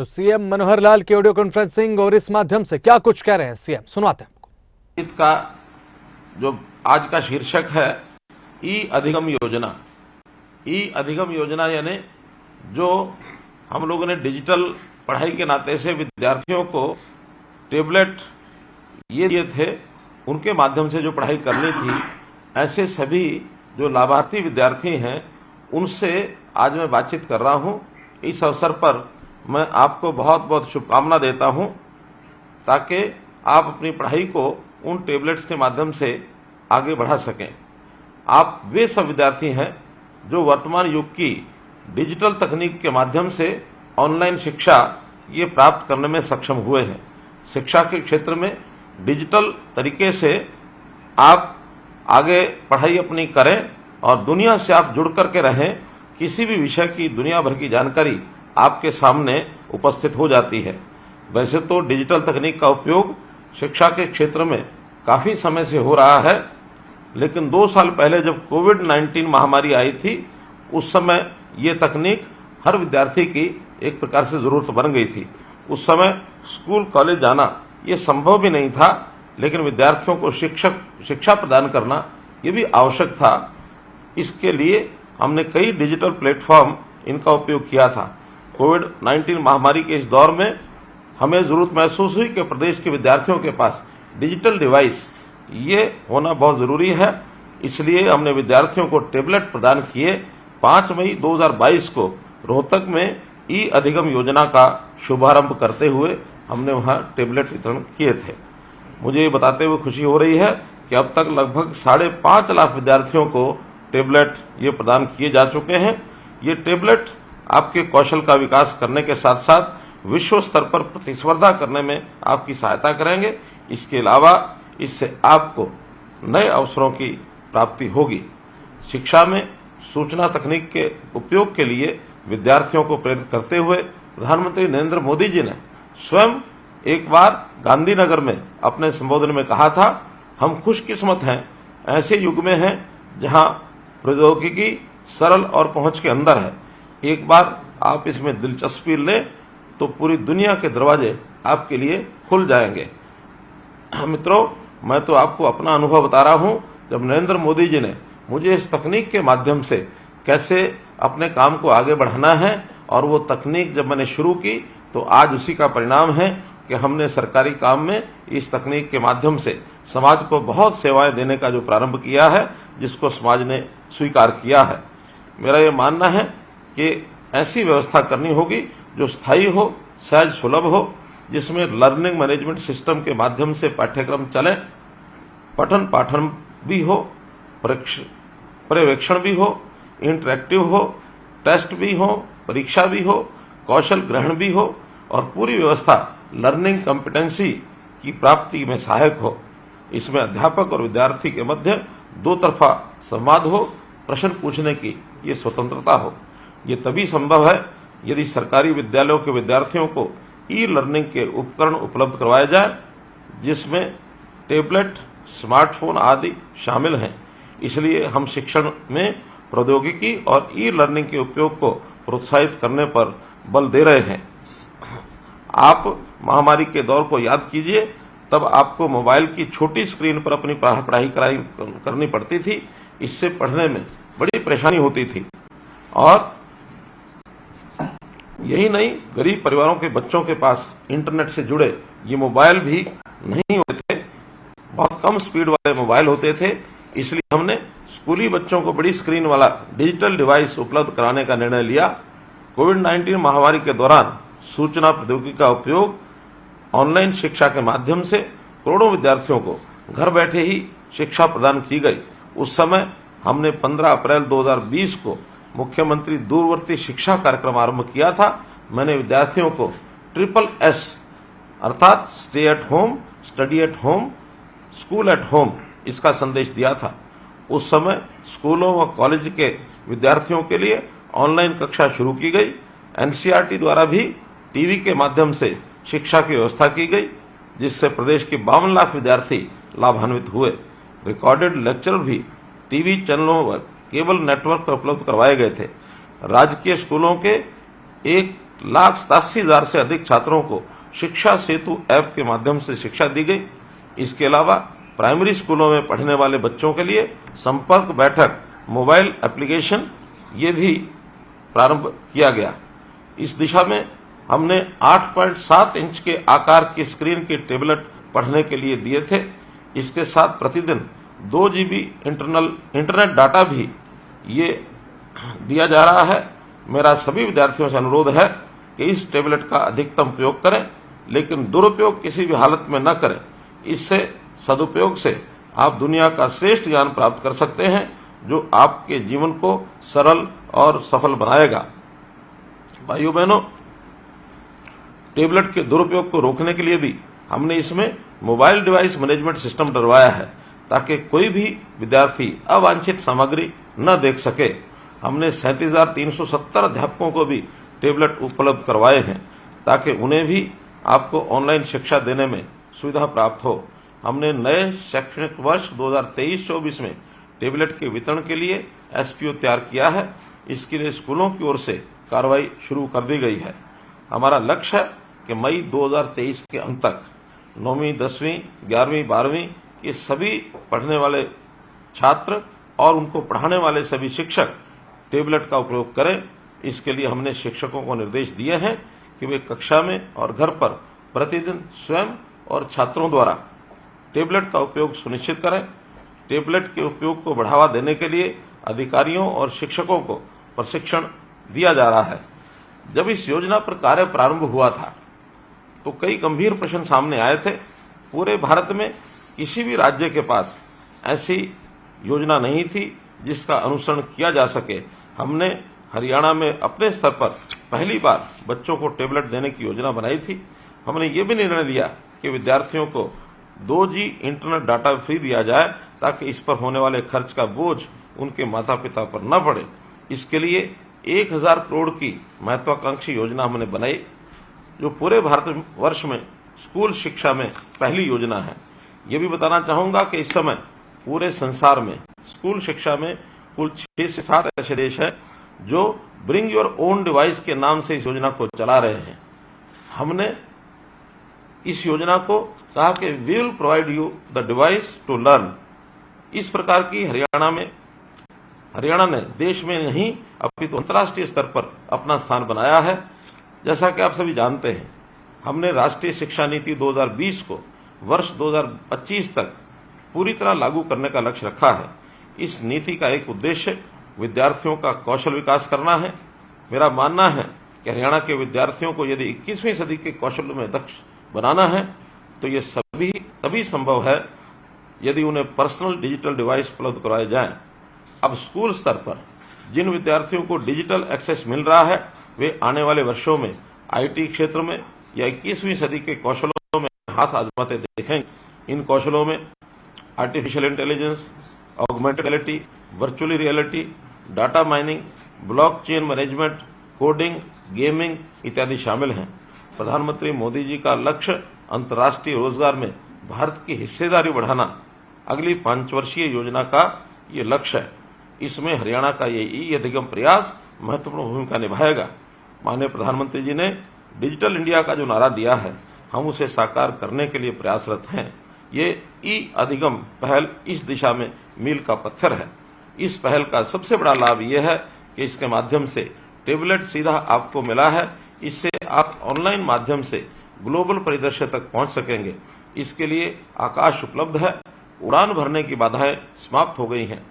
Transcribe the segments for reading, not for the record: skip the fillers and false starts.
तो सीएम मनोहर लाल की audio conferencing और इस माध्यम से क्या कुछ कह रहे हैं सीएम, सुनवाते हैं आपको। का जो आज का शीर्षक है ई अधिगम योजना। ई अधिगम योजना यानी जो हम लोगों ने डिजिटल पढ़ाई के नाते से विद्यार्थियों को टेबलेट ये दिए थे, उनके माध्यम से जो पढ़ाई करनी थी, ऐसे सभी जो लाभार्थी विद्यार्थी हैं उनसे आज मैं बातचीत कर रहा हूं। इस अवसर पर मैं आपको बहुत बहुत शुभकामना देता हूं ताकि आप अपनी पढ़ाई को उन टेबलेट्स के माध्यम से आगे बढ़ा सकें। आप वे सब विद्यार्थी हैं जो वर्तमान युग की डिजिटल तकनीक के माध्यम से ऑनलाइन शिक्षा ये प्राप्त करने में सक्षम हुए हैं। शिक्षा के क्षेत्र में डिजिटल तरीके से आप आगे पढ़ाई अपनी करें और दुनिया से आप जुड़ करके रहें। किसी भी विषय की दुनिया भर की जानकारी आपके सामने उपस्थित हो जाती है। वैसे तो डिजिटल तकनीक का उपयोग शिक्षा के क्षेत्र में काफी समय से हो रहा है, लेकिन 2 साल पहले जब कोविड-19 महामारी आई थी, उस समय ये तकनीक हर विद्यार्थी की एक प्रकार से जरूरत बन गई थी। उस समय स्कूल कॉलेज जाना ये संभव भी नहीं था, लेकिन विद्यार्थियों को शिक्षा प्रदान करना ये भी आवश्यक था। इसके लिए हमने कई डिजिटल प्लेटफॉर्म इनका उपयोग किया था। कोविड-19 महामारी के इस दौर में हमें जरूरत महसूस हुई कि प्रदेश के विद्यार्थियों के पास डिजिटल डिवाइस ये होना बहुत जरूरी है। इसलिए हमने विद्यार्थियों को टेबलेट प्रदान किए। 5 मई 2022 को रोहतक में ई अधिगम योजना का शुभारंभ करते हुए हमने वहां टेबलेट वितरण किए थे। मुझे ये बताते हुए खुशी हो रही है कि अब तक लगभग 5.5 लाख विद्यार्थियों को टेबलेट ये प्रदान किए जा चुके हैं। ये टेबलेट आपके कौशल का विकास करने के साथ साथ विश्व स्तर पर प्रतिस्पर्धा करने में आपकी सहायता करेंगे। इसके अलावा इससे आपको नए अवसरों की प्राप्ति होगी। शिक्षा में सूचना तकनीक के उपयोग के लिए विद्यार्थियों को प्रेरित करते हुए प्रधानमंत्री नरेंद्र मोदी जी ने स्वयं एक बार गांधीनगर में अपने संबोधन में कहा था, हम खुशकिस्मत हैं, ऐसे युग में हैं जहां प्रौद्योगिकी सरल और पहुंच के अंदर है। एक बार आप इसमें दिलचस्पी लें तो पूरी दुनिया के दरवाजे आपके लिए खुल जाएंगे। मित्रों, मैं तो आपको अपना अनुभव बता रहा हूं। जब नरेंद्र मोदी जी ने मुझे इस तकनीक के माध्यम से कैसे अपने काम को आगे बढ़ाना है और वो तकनीक जब मैंने शुरू की तो आज उसी का परिणाम है कि हमने सरकारी काम में इस तकनीक के माध्यम से समाज को बहुत सेवाएं देने का जो प्रारंभ किया है, जिसको समाज ने स्वीकार किया है। मेरा ये मानना है कि ऐसी व्यवस्था करनी होगी जो स्थायी हो, सहज सुलभ हो, जिसमें लर्निंग मैनेजमेंट सिस्टम के माध्यम से पाठ्यक्रम चले, पठन पाठन भी हो, पर्यवेक्षण भी हो, इंटरेक्टिव हो, टेस्ट भी हो, परीक्षा भी हो, कौशल ग्रहण भी हो और पूरी व्यवस्था लर्निंग कॉम्पिटेंसी की प्राप्ति में सहायक हो। इसमें अध्यापक और विद्यार्थी के मध्य दो तरफा संवाद हो, प्रश्न पूछने की ये स्वतंत्रता हो। ये तभी संभव है यदि सरकारी विद्यालयों के विद्यार्थियों को ई लर्निंग के उपकरण उपलब्ध करवाए जाए, जिसमें टेबलेट, स्मार्टफोन आदि शामिल हैं। इसलिए हम शिक्षण में प्रौद्योगिकी और ई लर्निंग के उपयोग को प्रोत्साहित करने पर बल दे रहे हैं। आप महामारी के दौर को याद कीजिए, तब आपको मोबाइल की छोटी स्क्रीन पर अपनी पढ़ाई करनी पड़ती थी। इससे पढ़ने में बड़ी परेशानी होती थी और यही नहीं, गरीब परिवारों के बच्चों के पास इंटरनेट से जुड़े ये मोबाइल भी नहीं होते थे, बहुत कम स्पीड वाले मोबाइल होते थे। इसलिए हमने स्कूली बच्चों को बड़ी स्क्रीन वाला डिजिटल डिवाइस उपलब्ध कराने का निर्णय लिया। कोविड-19 महामारी के दौरान सूचना प्रौद्योगिकी का उपयोग ऑनलाइन शिक्षा के माध्यम से करोड़ों विद्यार्थियों को घर बैठे ही शिक्षा प्रदान की गई। उस समय हमने 15 अप्रैल 2020 को मुख्यमंत्री दूरवर्ती शिक्षा कार्यक्रम आरंभ किया था। मैंने विद्यार्थियों को SSS अर्थात stay at home, study at home, school at home इसका संदेश दिया था। उस समय स्कूलों व कॉलेज के विद्यार्थियों के लिए ऑनलाइन कक्षा शुरू की गई। NCERT द्वारा भी टीवी के माध्यम से शिक्षा की व्यवस्था की गई, जिससे प्रदेश के 52 लाख विद्यार्थी लाभान्वित हुए। रिकॉर्डेड लेक्चर भी टीवी चैनलों व केबल नेटवर्क पर उपलब्ध करवाए गए थे। राजकीय स्कूलों के 1 1,87,000 से अधिक छात्रों को शिक्षा सेतु ऐप के माध्यम से शिक्षा दी गई। इसके अलावा प्राइमरी स्कूलों में पढ़ने वाले बच्चों के लिए संपर्क बैठक मोबाइल एप्लीकेशन ये भी प्रारंभ किया गया। इस दिशा में हमने 8.7 इंच के आकार की स्क्रीन के टेबलेट पढ़ने के लिए दिए थे। इसके साथ प्रतिदिन 2 GB इंटरनेट डाटा भी ये दिया जा रहा है। मेरा सभी विद्यार्थियों से अनुरोध है कि इस टेबलेट का अधिकतम उपयोग करें, लेकिन दुरुपयोग किसी भी हालत में न करें। इससे सदुपयोग से आप दुनिया का श्रेष्ठ ज्ञान प्राप्त कर सकते हैं, जो आपके जीवन को सरल और सफल बनाएगा। भाइयों बहनों, टेबलेट के दुरुपयोग को रोकने के लिए भी हमने इसमें मोबाइल डिवाइस मैनेजमेंट सिस्टम डलवाया है, ताकि कोई भी विद्यार्थी अवांछित सामग्री न देख सके। हमने 37,370 अध्यापकों को भी टेबलेट उपलब्ध करवाए हैं, ताकि उन्हें भी आपको ऑनलाइन शिक्षा देने में सुविधा प्राप्त हो। हमने नए शैक्षणिक वर्ष 2023-24 में टेबलेट के वितरण के लिए SPO तैयार किया है। इसके लिए स्कूलों की ओर से कार्रवाई शुरू कर दी गई है। हमारा लक्ष्य है कि मई 2023 के अंत तक 9वीं, 10वीं, 11वीं, 12वीं के सभी पढ़ने वाले छात्र और उनको पढ़ाने वाले सभी शिक्षक टेबलेट का उपयोग करें। इसके लिए हमने शिक्षकों को निर्देश दिए हैं कि वे कक्षा में और घर पर प्रतिदिन स्वयं और छात्रों द्वारा टेबलेट का उपयोग सुनिश्चित करें। टेबलेट के उपयोग को बढ़ावा देने के लिए अधिकारियों और शिक्षकों को प्रशिक्षण दिया जा रहा है। जब इस योजना पर कार्य प्रारंभ हुआ था तो कई गंभीर प्रश्न सामने आए थे। पूरे भारत में किसी भी राज्य के पास ऐसी योजना नहीं थी जिसका अनुसरण किया जा सके। हमने हरियाणा में अपने स्तर पर पहली बार बच्चों को टेबलेट देने की योजना बनाई थी। हमने ये भी निर्णय लिया कि विद्यार्थियों को 2G इंटरनेट डाटा फ्री दिया जाए, ताकि इस पर होने वाले खर्च का बोझ उनके माता पिता पर न पड़े। इसके लिए 1,000 करोड़ की महत्वाकांक्षी योजना हमने बनाई, जो पूरे भारतवर्ष में स्कूल शिक्षा में पहली योजना है। ये भी बताना चाहूंगा कि इस समय पूरे संसार में स्कूल शिक्षा में कुल 6 से 7 ऐसे देश हैं जो ब्रिंग योर ओन डिवाइस के नाम से इस योजना को चला रहे हैं। हमने इस योजना को कहा कि we will provide you the device to learn. इस प्रकार की हरियाणा ने देश में नहीं अपितु अंतर्राष्ट्रीय स्तर पर अपना स्थान बनाया है। जैसा कि आप सभी जानते हैं, हमने राष्ट्रीय शिक्षा नीति 2020 को वर्ष 2025 तक पूरी तरह लागू करने का लक्ष्य रखा है। इस नीति का एक उद्देश्य विद्यार्थियों का कौशल विकास करना है। मेरा मानना है कि हरियाणा के विद्यार्थियों को यदि 21वीं सदी के कौशल में दक्ष बनाना है तो ये सभी तभी संभव है यदि उन्हें पर्सनल डिजिटल डिवाइस उपलब्ध करवाए जाएं। अब स्कूल स्तर पर जिन विद्यार्थियों को डिजिटल एक्सेस मिल रहा है, वे आने वाले वर्षों में IT क्षेत्र में या 21वीं सदी के कौशलों में हाथ आजमाते देखेंगे। इन कौशलों में artificial intelligence, augmented reality, virtual reality, data mining, blockchain management, coding, gaming इत्यादि शामिल हैं। प्रधानमंत्री मोदी जी का लक्ष्य अंतर्राष्ट्रीय रोजगार में भारत की हिस्सेदारी बढ़ाना अगली 5 वर्षीय योजना का ये लक्ष्य है। इसमें हरियाणा का ये ई-अधिगम प्रयास महत्वपूर्ण भूमिका निभाएगा। माननीय प्रधानमंत्री जी ने डिजिटल इंडिया का जो नारा दिया है, हम उसे साकार करने के लिए प्रयासरत हैं। ये ई-अधिगम पहल इस दिशा में मील का पत्थर है। इस पहल का सबसे बड़ा लाभ ये है कि इसके माध्यम से टेबलेट सीधा आपको मिला है। इससे आप ऑनलाइन माध्यम से ग्लोबल परिदृश्य तक पहुंच सकेंगे। इसके लिए आकाश उपलब्ध है। उड़ान भरने की बाधाएं समाप्त हो गई हैं।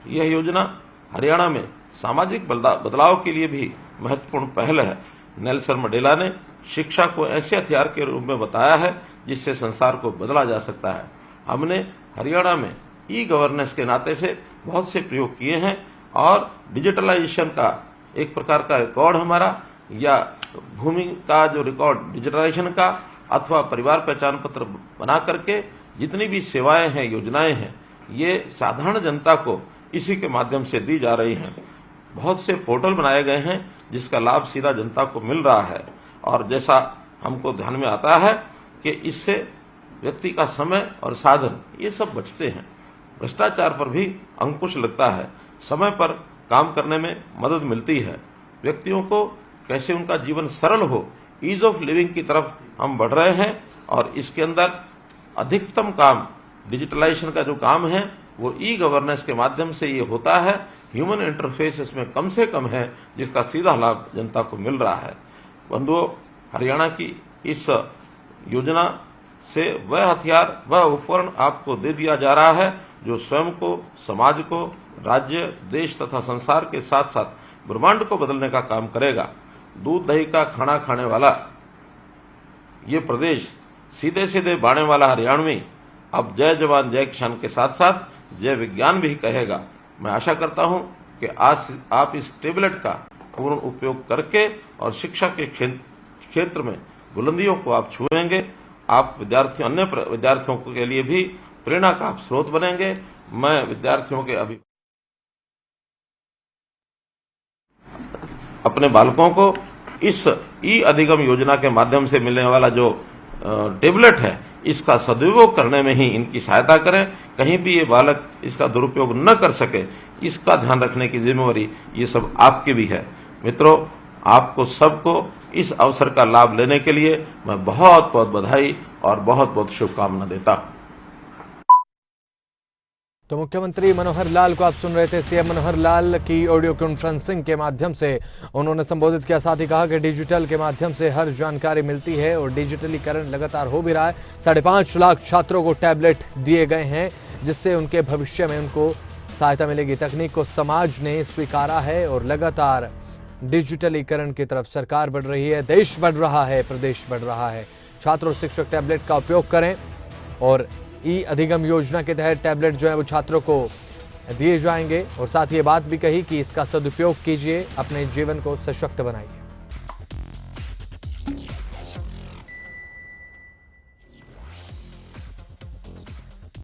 यह योजना हरियाणा में सामाजिक बदलाव के लिए भी महत्वपूर्ण पहल है। नेल्सन मंडेला ने शिक्षा को ऐसे हथियार के रूप में बताया है जिससे संसार को बदला जा सकता है। हमने हरियाणा में ई-गवर्नेंस के नाते से बहुत से प्रयोग किए हैं और डिजिटलाइजेशन का एक प्रकार का रिकॉर्ड हमारा, या भूमि का जो रिकॉर्ड डिजिटलाइजेशन का अथवा परिवार पहचान पत्र बना करके जितनी भी सेवाएं हैं, योजनाएं हैं, ये साधारण जनता को इसी के माध्यम से दी जा रही हैं। बहुत से पोर्टल बनाए गए हैं जिसका लाभ सीधा जनता को मिल रहा है। और जैसा हमको ध्यान में आता है कि इससे व्यक्ति का समय और साधन ये सब बचते हैं। भ्रष्टाचार पर भी अंकुश लगता है। समय पर काम करने में मदद मिलती है। व्यक्तियों को कैसे उनका जीवन सरल हो, ईज ऑफ लिविंग की तरफ हम बढ़ रहे हैं। और इसके अंदर अधिकतम काम डिजिटलाइजेशन का जो काम है वो ई गवर्नेंस के माध्यम से ये होता है। ह्यूमन इंटरफेस इसमें कम से कम है, जिसका सीधा लाभ जनता को मिल रहा है। बंधुओं, हरियाणा की इस योजना से वह हथियार, वह उपकरण आपको दे दिया जा रहा है जो स्वयं को, समाज को, राज्य, देश तथा संसार के साथ साथ ब्रह्मांड को बदलने का काम करेगा। दूध दही का खाना खाने वाला ये प्रदेश, सीधे सीधे बाणे वाला हरियाणवी अब जय जवान जय किसान के साथ साथ जय विज्ञान भी कहेगा। मैं आशा करता हूं कि आज आप इस टेबलेट का पूर्ण उपयोग करके और शिक्षा के क्षेत्र में बुलंदियों को आप छुएंगे। आप विद्यार्थियों, अन्य विद्यार्थियों के लिए भी प्रेरणा का आप स्रोत बनेंगे। मैं विद्यार्थियों के अपने बालकों को इस ई अधिगम योजना के माध्यम से मिलने वाला जो टेबलेट है, इसका सदुपयोग करने में ही इनकी सहायता करें। कहीं भी ये बालक इसका दुरुपयोग न कर सके, इसका ध्यान रखने की जिम्मेवारी ये सब आपकी भी है। मित्रों, आपको सबको इस अवसर का लाभ लेने के लिए मैं बहुत बहुत बधाई और बहुत बहुत शुभकामना देता हूं। तो मुख्यमंत्री मनोहर लाल को आप सुन रहे थे। सीएम मनोहर लाल की ऑडियो कॉन्फ्रेंसिंग के माध्यम से उन्होंने संबोधित किया। साथ ही कहा कि डिजिटल के माध्यम से हर जानकारी मिलती है और डिजिटलीकरण लगातार हो भी रहा है। 5.5 लाख छात्रों को टैबलेट दिए गए हैं, जिससे उनके भविष्य में उनको सहायता मिलेगी। तकनीक को समाज ने स्वीकारा है और लगातार डिजिटलीकरण की तरफ सरकार बढ़ रही है, देश बढ़ रहा है, प्रदेश बढ़ रहा है। छात्र और शिक्षक टैबलेट का उपयोग करें और ई अधिगम योजना के तहत टैबलेट जो है वो छात्रों को दिए जाएंगे। और साथ ही ये बात भी कही कि इसका सदुपयोग कीजिए, अपने जीवन को सशक्त बनाइए।